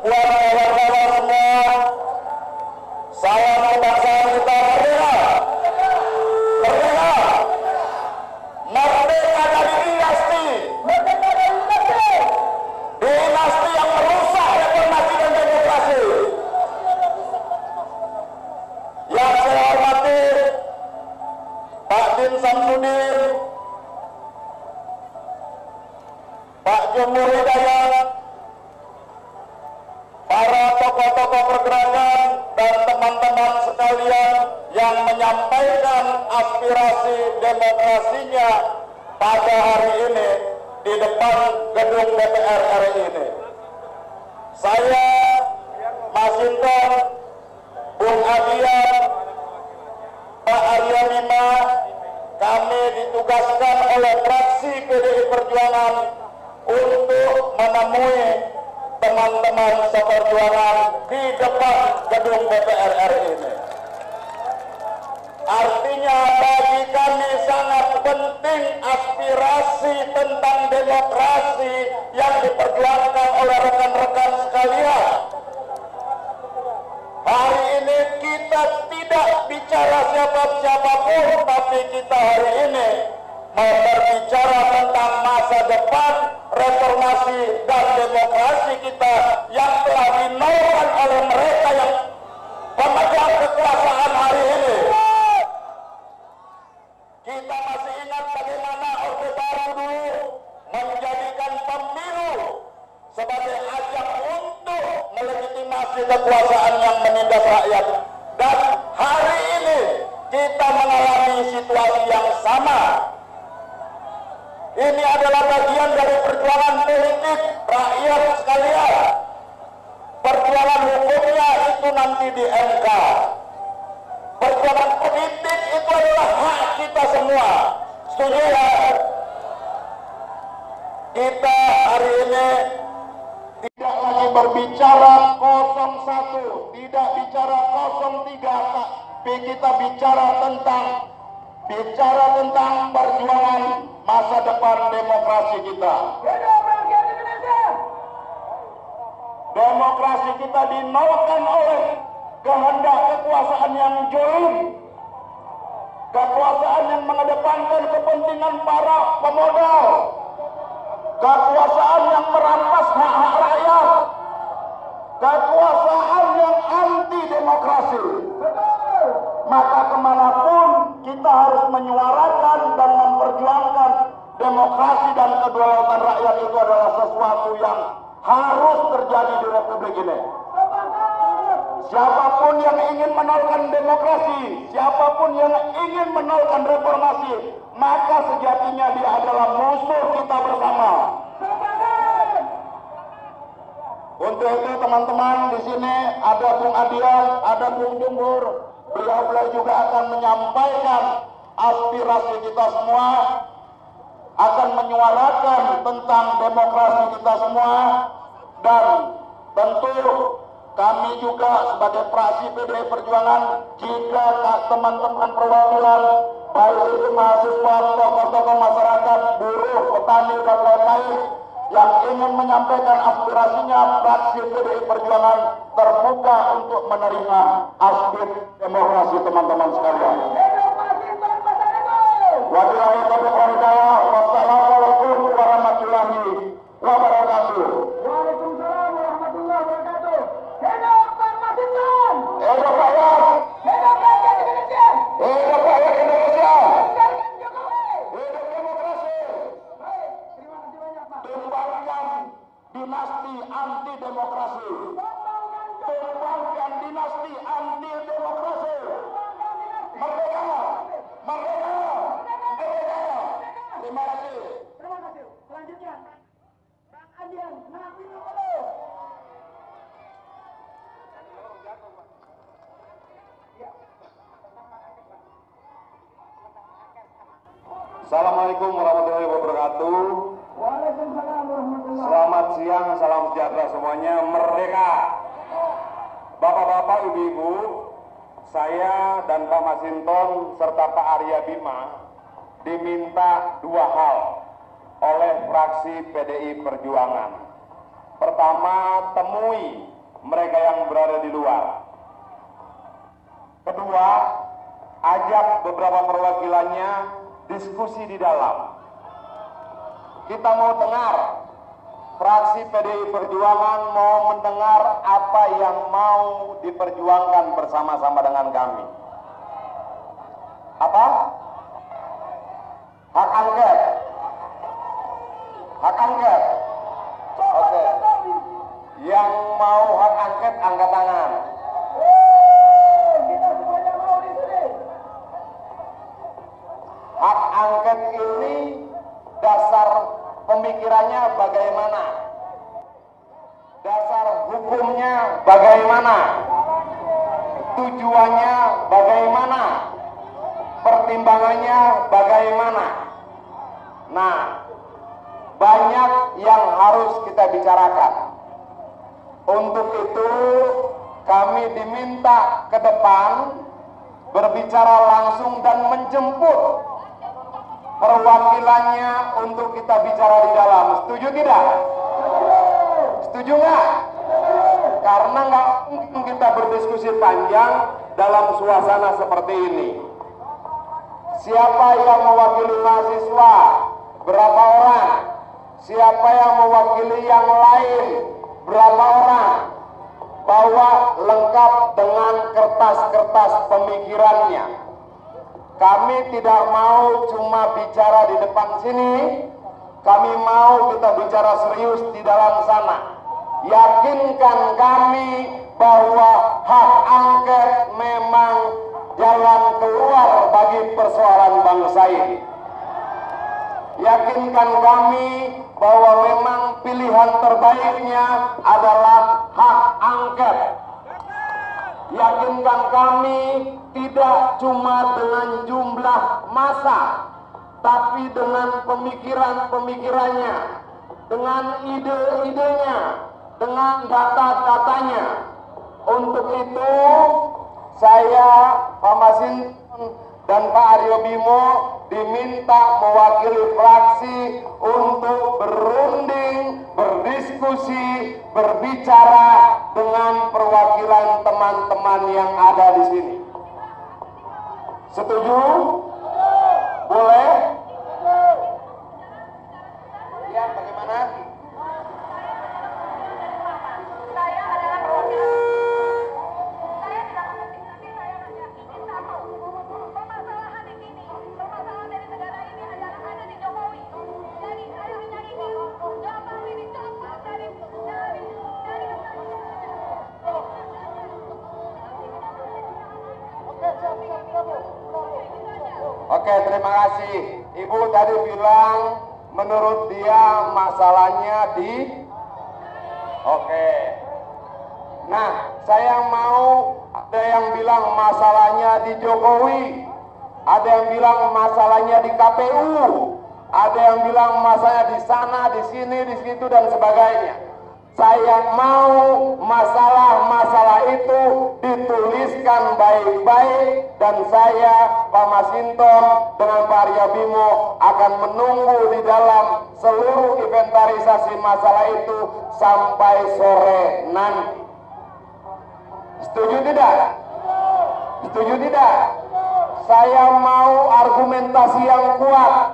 wartawan semua, salam kebangsaan kita merdeka, merdeka, merdeka dari dinasti, dinasti yang merusak reformasi dan demokrasi. Yang saya hormati Pak Din Samsudin, Pak Jumur Hidayat, para tokoh-tokoh pergerakan dan teman-teman sekalian yang menyampaikan aspirasi demokrasinya pada hari ini di depan gedung DPR RI ini. Saya, Mas Hinton, Bung Adian, Pak Arya Bima, kami ditugaskan oleh fraksi PDI Perjuangan untuk menemui teman-teman seperjuangan di depan gedung DPR RI ini. Artinya bagi kami sangat penting aspirasi tentang demokrasi yang diperjuangkan oleh rekan-rekan sekalian. Hari ini kita tidak bicara siapapun, tapi kita hari ini mau berbicara tentang masa depan reformasi dan demokrasi kita yang telah dinolkan oleh mereka yang pemegang kekuasaan hari ini. Kita masih ingat bagaimana Orde Baru dulu menjadikan pemilu sebagai ajang untuk melegitimasi kekuasaan yang menindas rakyat. Dan hari ini kita mengalami situasi yang sama. Ini adalah bagian dari perjuangan politik rakyat sekalian. Perjuangan hukumnya itu nanti di MK. Perjuangan politik itu adalah hak kita semua. Setuju ya? Kita hari ini tidak lagi berbicara 01, tidak bicara 03, tapi kita bicara tentang perjuangan masa depan demokrasi kita. Demokrasi kita dinolkan oleh kehendak kekuasaan yang jolim, kekuasaan yang mengedepankan kepentingan para pemodal, kekuasaan yang merampas hak-hak rakyat, kekuasaan yang anti demokrasi. Maka kemanapun kita harus menyuarakan dan memperjuangkan demokrasi dan kedaulatan rakyat itu adalah sesuatu yang harus terjadi di Republik ini. Siapapun yang ingin menolkan demokrasi, siapapun yang ingin menolkan reformasi, maka sejatinya dia adalah musuh kita bersama. Untuk itu teman-teman, di sini ada Bung Adian, ada Bung Jumur. Beliau juga akan menyampaikan aspirasi kita semua, akan menyuarakan tentang demokrasi kita semua, dan tentu kami juga sebagai fraksi PDI Perjuangan, jika teman-teman perwakilan baik itu mahasiswa, tokoh-tokoh masyarakat, buruh, petani dan lain-lain yang ingin menyampaikan aspirasinya, fraksi PDI Perjuangan terbuka untuk menerima aspirasi demokrasi teman-teman sekalian. Wabillahi taufiq wal hidayah. Wassalamualaikum warahmatullahi wabarakatuh. Waalaikumsalam warahmatullahi wabarakatuh. Hidup Pak Masinton. Hidup rakyat. Hidup rakyat Indonesia. Hidup rakyat Indonesia. Hidup Jokowi. Hidup demokrasi. Baik, terima kasih banyak Pak. Tumbangkan dinasti anti demokrasi. Tumbangkan dinasti anti demokrasi. Merdeka, merdeka, merdeka. Terima kasih. Terima kasih. Selanjutnya, Bang Adian Nabi Nurul. Assalamualaikum warahmatullahi wabarakatuh. Waalaikumsalam warahmatullahi. Selamat siang, salam sejahtera semuanya. Merdeka. Bapak-bapak, ibu-ibu, saya dan Pak Masinton serta Pak Arya Bima diminta dua hal oleh fraksi PDI Perjuangan. Pertama, temui mereka yang berada di luar. Kedua, ajak beberapa perwakilannya diskusi di dalam. Kita mau dengar, fraksi PDI Perjuangan mau mendengar apa yang mau diperjuangkan bersama-sama dengan kami. Apa? Hak angket. Hak angket. Oke. Yang mau hak angket angkat tangan. Kita semuanya mau di sini. Hak angket ini dasar pemikirannya bagaimana? Dasar hukumnya bagaimana? Tujuannya bagaimana? Pertimbangannya bagaimana? Nah, banyak yang harus kita bicarakan. Untuk itu kami diminta ke depan berbicara langsung dan menjemput perwakilannya untuk kita bicara di dalam. Setuju tidak? Setuju nggak? Karena nggak mungkin kita berdiskusi panjang dalam suasana seperti ini. Siapa yang mewakili mahasiswa? Berapa orang? Siapa yang mewakili yang lain? Berapa orang? Bawa lengkap dengan kertas-kertas pemikirannya. Kami tidak mau cuma bicara di depan sini, kami mau kita bicara serius di dalam sana. Yakinkan kami bahwa hak angket memang jalan keluar bagi persoalan bangsa ini. Yakinkan kami bahwa memang pilihan terbaiknya adalah hak angket. Yakinkan kami tidak cuma dengan jumlah massa, tapi dengan pemikiran-pemikirannya, dengan ide-idenya, dengan data-datanya. Untuk itu, saya, Pak Masinton dan Pak Aryo Bimo diminta mewakili fraksi untuk berunding, berdiskusi, berbicara dengan perwakilan teman-teman yang ada di sini. Setuju? Boleh? Ya, bagaimana? Saya adalah perwakilan. Saya tidak mengerti, tapi saya hanya ingin satu. Permasalahan di sini, permasalahan dari negara ini adalah ada di Jokowi. Jadi saya hanya ingin Jokowi dicopot dari Oke, terima kasih. Ibu tadi bilang menurut dia masalahnya di... Oke. Nah, saya mau, ada yang bilang masalahnya di Jokowi, ada yang bilang masalahnya di KPU, ada yang bilang masalahnya di sana, di sini, di situ, dan sebagainya. Saya mau masalah-masalah itu dituliskan baik-baik, dan saya, Pak Masinton dengan Pak Aryo Bimo akan menunggu di dalam seluruh inventarisasi masalah itu sampai sore nanti. Setuju tidak? Setuju tidak? Saya mau argumentasi yang kuat,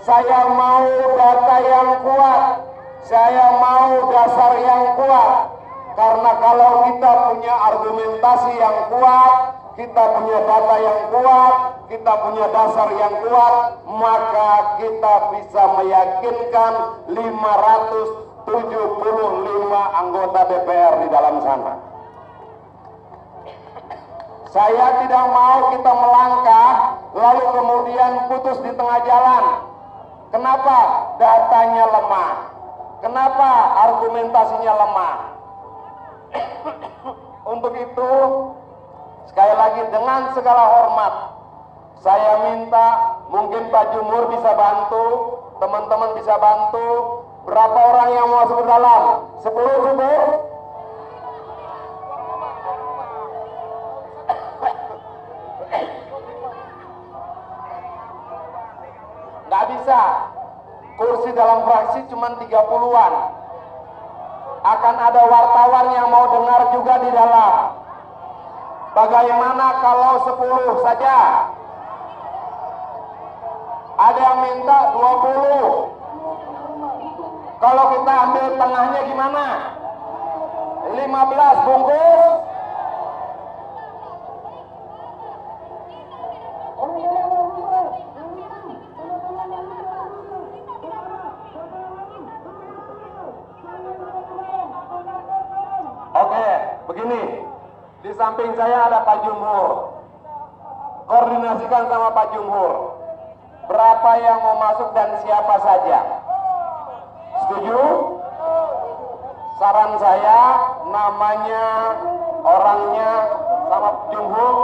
saya mau data yang kuat, saya mau dasar yang kuat. Karena kalau kita punya argumentasi yang kuat, kita punya data yang kuat, kita punya dasar yang kuat, maka kita bisa meyakinkan 575 anggota DPR di dalam sana. Saya tidak mau kita melangkah lalu kemudian putus di tengah jalan. Kenapa? Datanya lemah. Kenapa argumentasinya lemah? Untuk itu, sekali lagi dengan segala hormat, saya minta mungkin Pak Jumur bisa bantu, teman-teman bisa bantu. Berapa orang yang mau masuk ke dalam? 10 Jumur? Nggak bisa. Kursi dalam fraksi cuma 30-an. akan ada wartawan yang mau dengar juga di dalam. Bagaimana kalau 10 saja? Ada yang minta 20. Kalau kita ambil tengahnya gimana? 15 bungkus. Oke, begini. Di samping saya ada Pak Jumhur. Koordinasikan sama Pak Jumhur. Berapa yang mau masuk dan siapa saja? Setuju? Saran saya, namanya, orangnya, sama Jumhur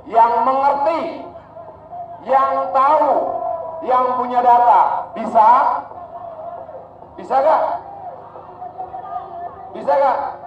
yang mengerti, yang tahu, yang punya data. Bisa? Bisa gak? Bisa gak?